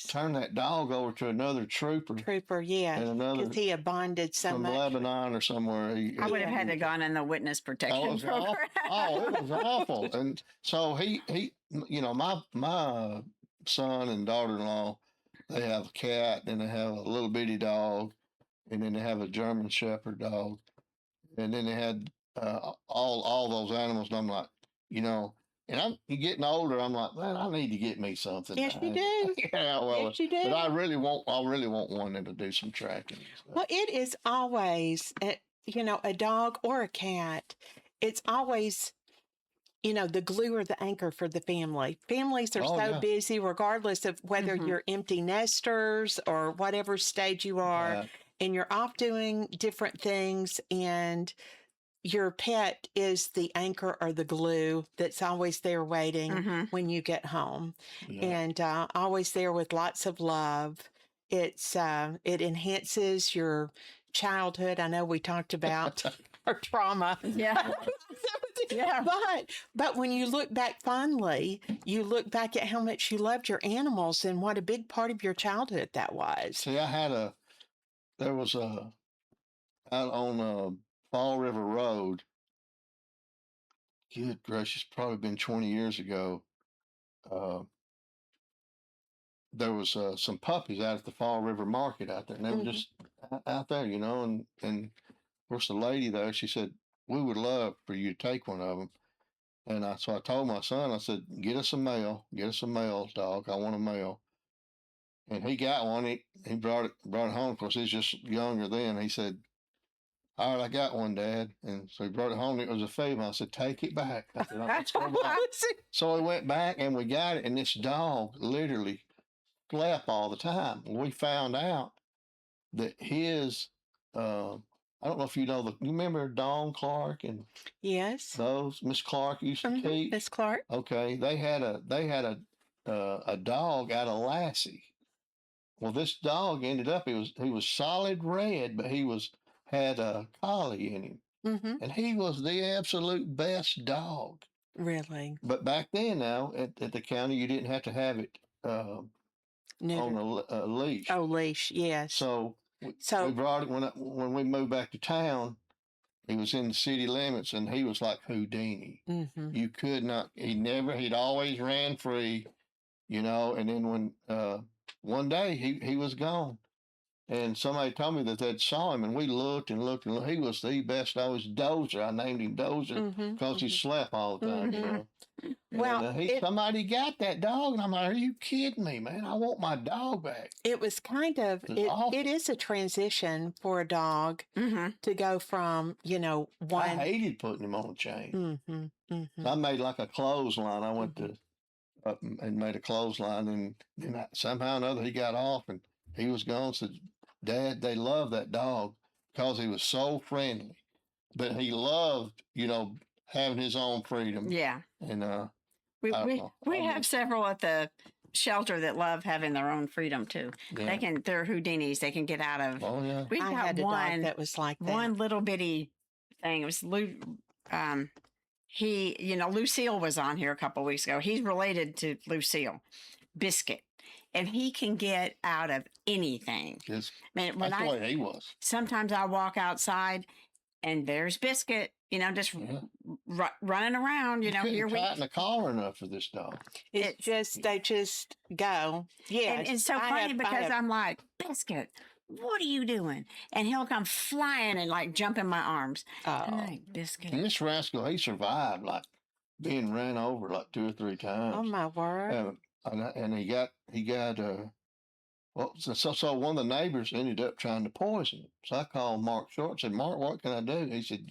turn that dog over to another trooper. And another. Because he had bonded so from much. Lebanon or somewhere. I would have had to gone in the witness protection program. It was awful. And so he my son and daughter-in-law, they have a cat and they have a little bitty dog, and then they have a German Shepherd dog. And then they had all those animals, and I'm like, And I'm getting older. I'm like, man, I need to get me something. Yes, you do. Yeah, well, Yes, you do. but I really want one that'll do some tracking. And stuff. Well, it is always, a dog or a cat. It's always, the glue or the anchor for the family. Families are Oh, so yeah. busy, regardless of whether Mhm. you're empty nesters or whatever stage you are, Right. and you're off doing different things, and your pet is the anchor or the glue that's always there waiting Mhm. when you get home, Yeah. and always there with lots of love. It enhances your childhood. I know we talked about our trauma. Yeah. Yeah. But when you look back fondly, you look back at how much you loved your animals and what a big part of your childhood that was. See, there was out on Fall River Road. Good gracious, probably been 20 years ago. Uh, there was some puppies out at the Fall River Market out there, and they were Mhm. just out there, and of course the lady there, she said, we would love for you to take one of them. And so I told my son, I said, get us a male dog. I want a male. And he got one. He brought it home. Of course, he's just younger then. He said, all right, I got one, Dad. And so he brought it home. And it was a female. I said, take it back. I said, let's go back. So we went back and we got it. And this dog literally slept all the time. We found out that his, I don't know if you remember Dawn Clark and Yes. those Miss Clark used to keep. Miss Clark. Okay, they had a dog out of Lassie. Well, this dog ended up he was solid red, but had a collie in him, Mm-hmm. and he was the absolute best dog. Really. But back then, now at the county, you didn't have to have it on a leash. Oh, leash. Yes. So So we brought it when we moved back to town. He was in the city limits, and he was like Houdini. mhm. You could not. He'd always ran free, And then when one day he was gone, and somebody told me that they'd saw him, and we looked and looked and looked. He was the best. I was Dozer. I named him Dozer Mhm. because he slept all the time. Mhm. And, Well, somebody got that dog, and I'm like, are you kidding me, man? I want my dog back. it was kind of It was awful. it is a transition for a dog Mhm. to go from I one. hated putting him on a chain. Mm-hmm, mm-hmm. I made like a clothesline. I went to up and made a clothesline, and then somehow or another he got off, and he was gone. Said, Dad, they love that dog because he was so friendly, but he loved, having his own freedom. Yeah. And We I don't we, know. we have several at the shelter that love having their own freedom too. Yeah. They're Houdinis. They can get out of. Oh yeah. We've I got had a dog one that was like that. one little bitty thing. It was Lucille was on here a couple of weeks ago. He's related to Lucille, Biscuit, and he can get out of anything. Yes. Man, That's the way he was. sometimes I walk outside and there's Biscuit, just running around. You couldn't Here we. tighten the collar enough for this dog. They just go. Yeah, And it's so funny because I'm like, Biscuit, what are you doing? And he'll come flying and like jump in my arms. I'm like, Biscuit. And this rascal, he survived like being ran over like 2 or 3 times. Oh my word! And he got so one of the neighbors ended up trying to poison him. So I called Mark Short and said, Mark, what can I do? He said,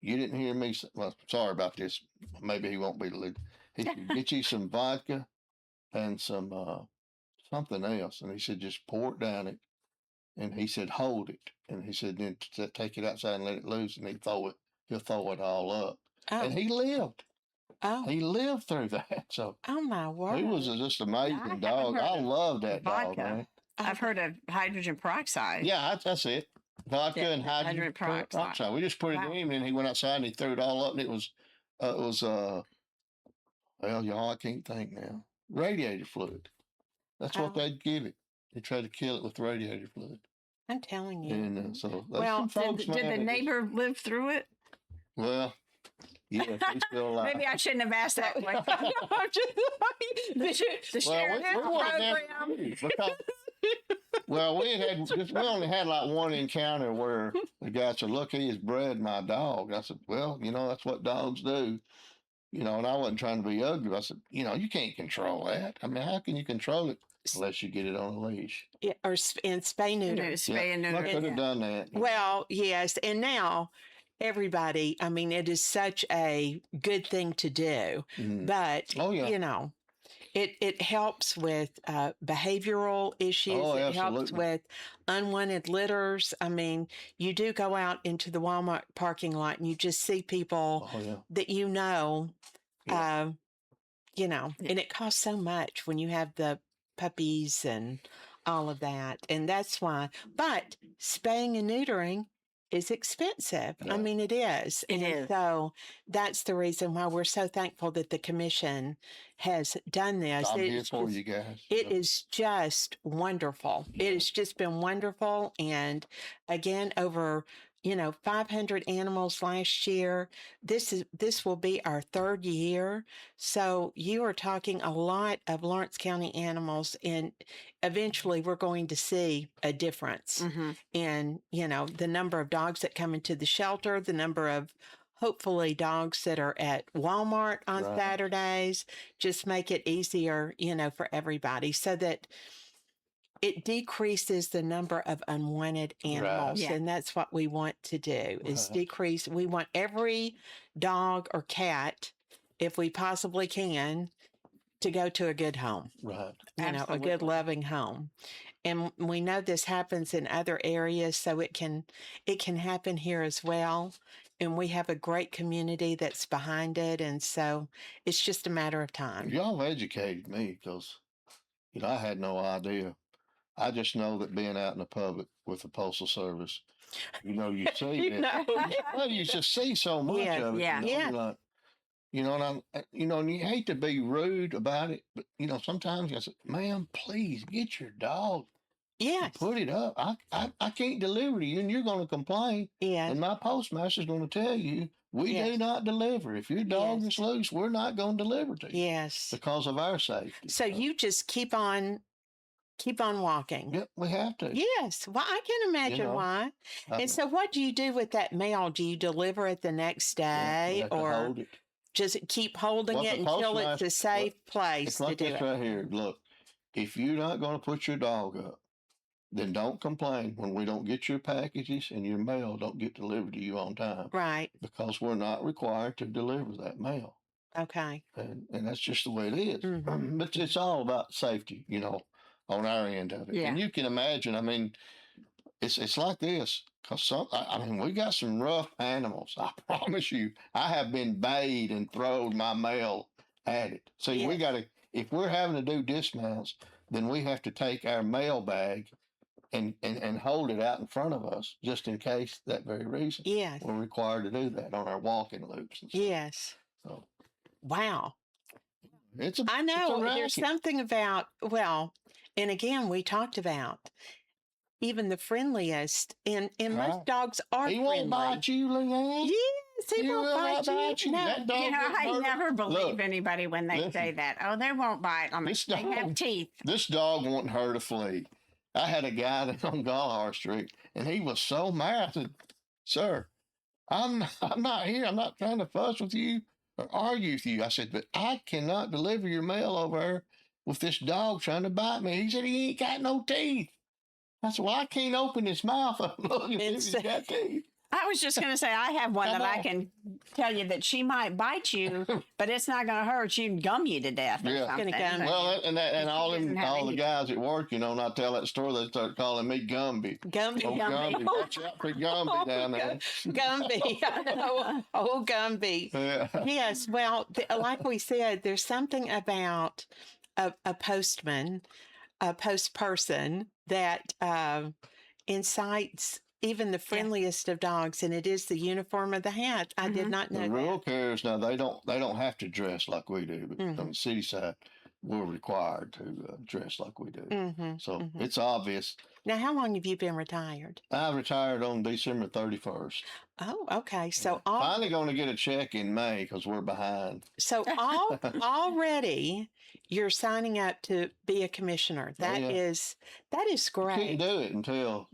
you didn't hear me. Well, sorry about this. Maybe he won't be the lead. He said, get you some vodka and some something else. And he said, just pour it down it. And he said, hold it. And he said, then take it outside and let it loose. And he'll throw it all up. Oh, And he lived. oh, He lived through that. So oh my word! he was just amazing haven't dog. heard I of love that dog, vodka. man. I've heard of hydrogen peroxide. Yeah, that's it. Vodka Yeah, and hydrogen peroxide. peroxide. We just put it Wow. in him, and he went outside and he threw it all up, and it was well, y'all, I can't think now. Radiator fluid. That's what Oh. they'd give it. They tried to kill it with radiator fluid, I'm telling you. and so there's Well, some folks, Did man, the that just- neighbor live through it? well, yeah, he's still alive. Maybe I shouldn't have asked that question. I'm just like, The Well, sheriff we wanted them program. because we only had like one encounter where the guy said, "Look, he has bred my dog." I said, "Well, that's what dogs do." you know, and I wasn't trying to be ugly. I said, you know, you can't control that. I mean, how can you control it unless you get it on a leash? Yeah, or and spay neuter. Spay and I neuter. could have done that. Well, yes, and now everybody. I mean, it is such a good thing to do, Mhm. but Oh, yeah. you know, it helps with behavioral issues. Oh, it helps absolutely. with unwanted litters. I mean, you do go out into the Walmart parking lot and you just see people Oh, yeah. that you know, Yeah. you know, Yeah. and it costs so much when you have the puppies and all of that. And that's why, but spaying and neutering is expensive. I Yeah. mean, it is. It and is. so that's the reason why we're so thankful that the commission has done this. I'm here It's for just- you guys. It Yeah. is just wonderful. Yeah. It has just been wonderful. And again, over 500 animals last year. This will be our third year. So you are talking a lot of Lawrence County animals, and eventually we're going to see a difference Mm-hmm. in, the number of dogs that come into the shelter, the number of hopefully dogs that are at Walmart on Right. Saturdays. Just make it easier, for everybody so that it decreases the number of unwanted animals. Yeah. And that's what we want to do is Right. decrease. We want every dog or cat, if we possibly can, to go to a good home, Right. a good Absolutely. loving home. And we know this happens in other areas, so it can happen here as well. And we have a great community that's behind it. And so it's just a matter of time. Y'all educated me because, I had no idea. I just know that being out in the public with the Postal Service, you see You it. know. Well, you just see so much Yeah, of it. yeah. Yeah. Like, and I'm, and you hate to be rude about it, but sometimes I say, "Ma'am, please get your dog Yes. and put it up. I can't deliver to you, and you're going to complain, Yes. and my postmaster's going to tell you we Yes. do not deliver. If your dog Yes. is loose, we're not going to deliver to you Yes. because of our safety." So you just keep on walking. Yep, we have to. Yes. Well, I can imagine know, why. I- And so what do you do with that mail? Do you deliver it the next yeah, we day, have to or hold it. just keep holding What it the until it's postmaster- a safe place It's to like do this it? right here. Look, if you're not going to put your dog up, then don't complain when we don't get your packages and your mail don't get delivered to you on time, Right. because we're not required to deliver that mail. Okay. And that's just the way it is. Mhm. But it's all about safety, on our end of it. Yeah. And you can imagine, I mean, it's like this, because we got some rough animals. I promise you, I have been bayed and thrown my mail at it. See, we Yes. got to, if we're having to do dismounts, then we have to take our mail bag and hold it out in front of us just in case, that very reason. Yes. We're required to do that on our walking loops and stuff. Yes. So Wow. it's a I know there's racket. something about, and again, we talked about even the friendliest, and most Right. dogs are He friendly. won't bite you, Leanne. Yes, he He won't will not bite bite you. you. No. That dog You know, gets I murdered. never believe Look, anybody when they say listen. that. Oh, they won't bite on me. This They have dog- teeth. This dog wouldn't hurt a flea. I had a guy that on Galahar Street, and he was so mad. I said, "Sir, I'm not here. I'm not trying to fuss with you or argue with you." I said, "But I cannot deliver your mail over here with this dog trying to bite me." He said, "He ain't got no teeth." I said, "Well, I can't open his mouth up and look and see if he's got teeth." I was just going to say, I have one Come that I on. can tell you that she might bite you, but it's not going to hurt. She can gum you to death or Yeah. something. Gonna gum But- you. Well, and He all doesn't have the any- guys at work, when I tell that story, they start calling me Gumby. Gumby. Oh, Gumby. Gumby. Watch out for Gumby down there. Gumby. I know. Oh, Gumby. Yeah. Yes. Well, like we said, there's something about a postman, a post person that incites even the friendliest of dogs, and it is the uniform of the hat. I did Mhm. not know The that. rural carriers now, they don't have to dress like we do, but on the city side, we're required to dress like we do. Mm-hmm. So it's obvious. Now, how long have you been retired? I retired on December 31st. Oh, okay. So Finally going to get a check in May because we're behind. already you're signing up to be a commissioner. That Yeah. is You great. can't do it until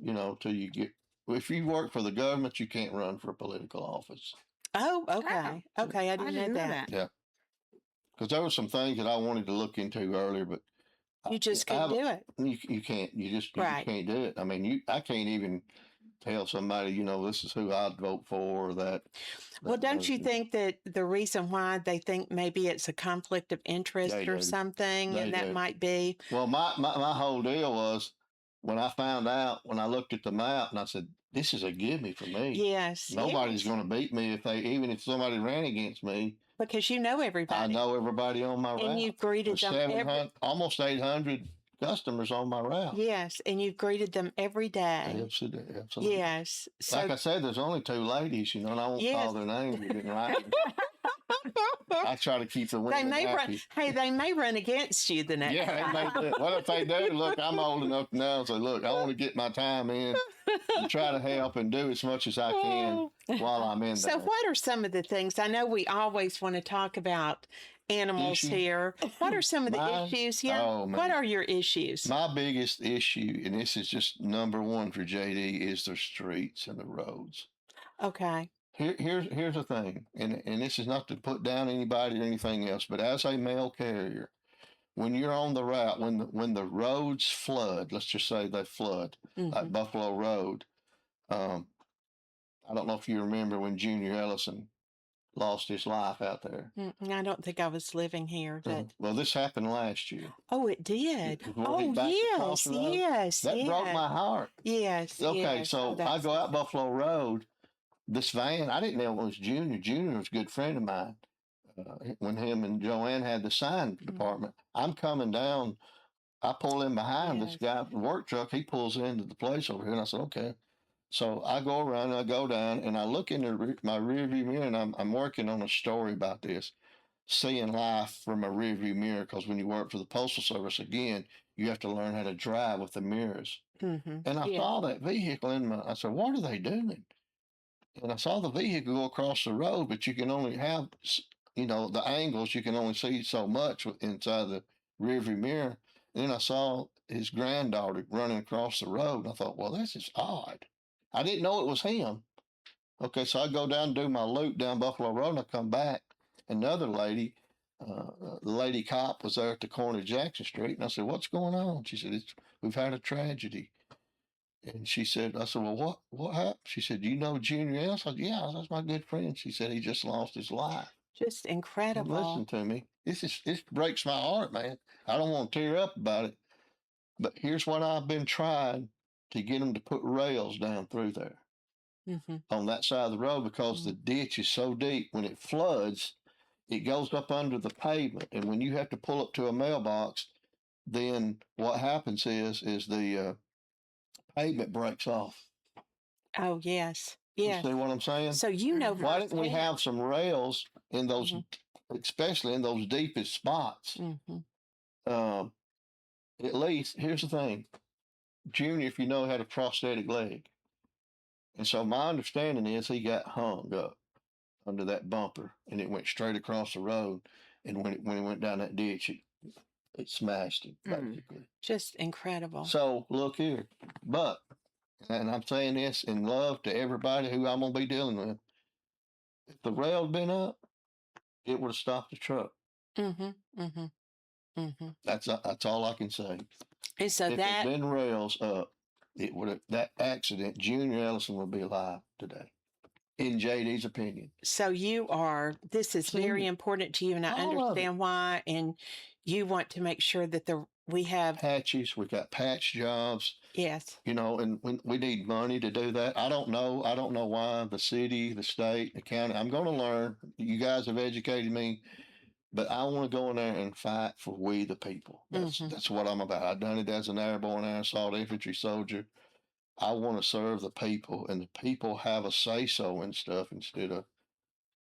you get. If you work for the government, you can't run for political office. Oh, okay. Oh, Okay, I didn't know that. Yeah. because there were some things that I wanted to look into earlier, but You just couldn't do it. you can't. You just Right. can't do it. I mean, I can't even tell somebody, this is who I'd vote for or that. Well, don't you think that the reason why they think maybe it's a conflict of interest They or do. something, They and that do. might be? Well, my whole deal was when I found out, when I looked at the map and I said, this is a gimme for me. Yes. Nobody's yes. going to beat me even if somebody ran against me. Because you know everybody. I know everybody on my route. And you've greeted There's them almost 800 customers on my route. Yes, and you've greeted them every day. Absolutely. Yes. So, like I said, there's only 2 ladies, and I won't call their names. You didn't write them. I try to keep the women happy. They may run against you the next Yeah, they may do. What if they do? Look, I'm old enough now, so look, I want to get my time in and try to help and do as much as I can while I'm in there. So what are some of the things? I know we always want to talk about animals here. What are some of the issues? Yeah. Oh, what are your issues? My biggest issue, and this is just number one for JD, is the streets and the roads. Okay. Here's the thing, and this is not to put down anybody or anything else, but as a mail carrier, when you're on the route, when the roads flood, let's just say they flood, like Buffalo Road. I don't know if you remember when Junior Ellison lost his life out there. I don't think I was living here. But... Well, this happened last year. Oh, it did. Yes. That broke my heart. Yes. Okay, so I go out Buffalo Road. This van, I didn't know it was Junior. Junior was a good friend of mine. When him and Joanne had the sign department, I'm coming down. I pull in behind this guy, the work truck. He pulls into the place over here, and I said, okay. So I go around, and I go down, and I look in my rearview mirror, and I'm working on a story about this, seeing life from a rearview mirror, because when you work for the Postal Service, again, you have to learn how to drive with the mirrors. And I saw that vehicle I said, what are they doing? And I saw the vehicle go across the road, but you can only have, the angles, you can only see so much inside the rearview mirror. And then I saw his granddaughter running across the road. And I thought, well, this is odd. I didn't know it was him. Okay, so I go down and do my loop down Buffalo Road, and I come back. Another lady, the lady cop was there at the corner of Jackson Street. And I said, what's going on? She said, we've had a tragedy. And she said, I said, well, what happened? She said, you know Junior Ellison? I said, yeah, that's my good friend. She said, he just lost his life. Just incredible. And listen to me. This breaks my heart, man. I don't want to tear up about it. But here's what I've been trying to get them to put rails down through there on that side of the road, because the ditch is so deep. When it floods, it goes up under the pavement. And when you have to pull up to a mailbox, then what happens is the pavement breaks off. Oh, yes. Yeah. You see what I'm saying? So why didn't we have some rails in those, especially in those deepest spots? At least, here's the thing. Junior, if you know, had a prosthetic leg. And so my understanding is he got hung up under that bumper, and it went straight across the road. And when it went down that ditch, it smashed him, basically. Just incredible. So look here. But, and I'm saying this in love to everybody who I'm going to be dealing with, if the rail had been up, it would have stopped the truck. That's all I can say. And so if there'd been rails up, it would have, that accident, Junior Ellison would be alive today, in JD's opinion. So this is very important to you, and I understand why. And you want to make sure that we have patches. We got patch jobs. Yes. And we need money to do that. I don't know why the city, the state, the county. I'm going to learn. You guys have educated me, but I want to go in there and fight for we the people. That's what I'm about. I've done it as an airborne air assault infantry soldier. I want to serve the people, and the people have a say-so and stuff instead of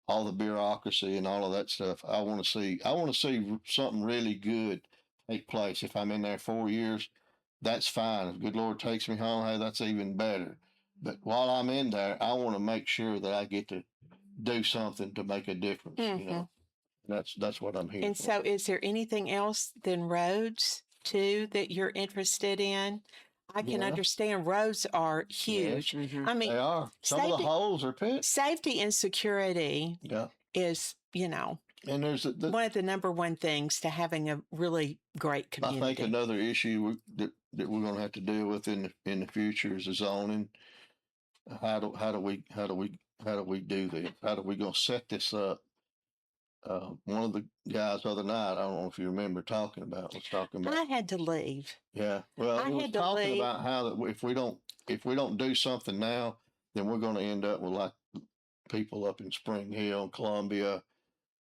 all the bureaucracy and all of that stuff. I want to see something really good take place. If I'm in there 4 years, that's fine. If good Lord takes me home, hey, that's even better. But while I'm in there, I want to make sure that I get to do something to make a difference. That's what I'm here And for. so is there anything else than roads too that you're interested in? I can understand roads are huge. I mean, they are. Some of the holes are pitched. Safety and security is, And there's one of the number one things to having a really great I community. think another issue that we're going to have to deal with in the future is the zoning. How do we do this? How do we going to set this up? One of the guys the other night, I don't know if you remember was talking about. I had to leave. Yeah, well, I he was had to talking leave. about how that if we don't do something now, then we're going to end up with like people up in Spring Hill, Columbia,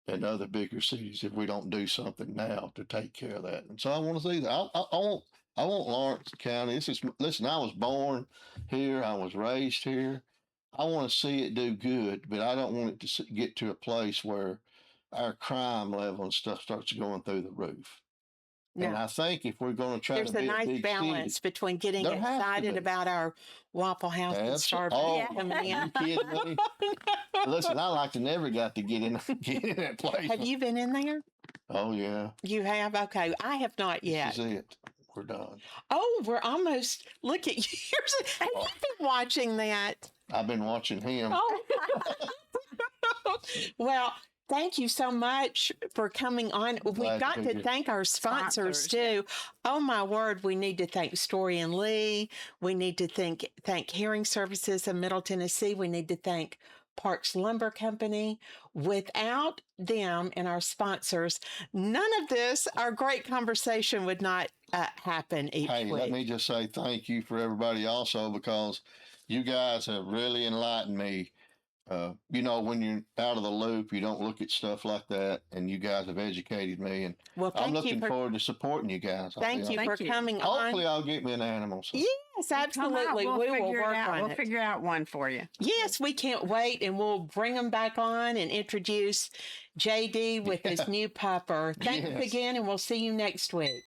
and other bigger cities if we don't do something now to take care of that. And so I want to see that. I want Lawrence County. Listen. I was born here. I was raised here. I want to see it do good, but I don't want it to get to a place where our crime level and stuff starts going through the roof. No. And I think if we're going to try There's to a be nice a big balance city, between getting there has to excited be. about our Waffle House and Starbucks Oh, coming are in. you kidding me? Listen, I like to never got to get in that place. Have you been in there? Oh yeah. You have? Okay. I have not yet. This is it. We're done. Oh, we're almost. Look at you. Have you been watching that? I've been watching him. Oh. Well, thank you so much for coming on. We've got to thank our sponsors too. Oh my word, we need to thank Story and Leigh. We need to thank Hearing Services of Middle Tennessee. We need to thank Parks Lumber Company. Without them and our sponsors, none of this, our great conversation would not happen each week. Let me just say thank you for everybody also, because you guys have really enlightened me. When you're out of the loop, you don't look at stuff like that, and you guys have educated me, and I'm looking forward to supporting you guys. Thank you for coming on. Hopefully, I'll get me an animal. So. Yes, absolutely. We will work on it. We'll figure out one for you. Yes, we can't wait, and we'll bring them back on and introduce JD with his new pupper. Thanks again, and we'll see you next week.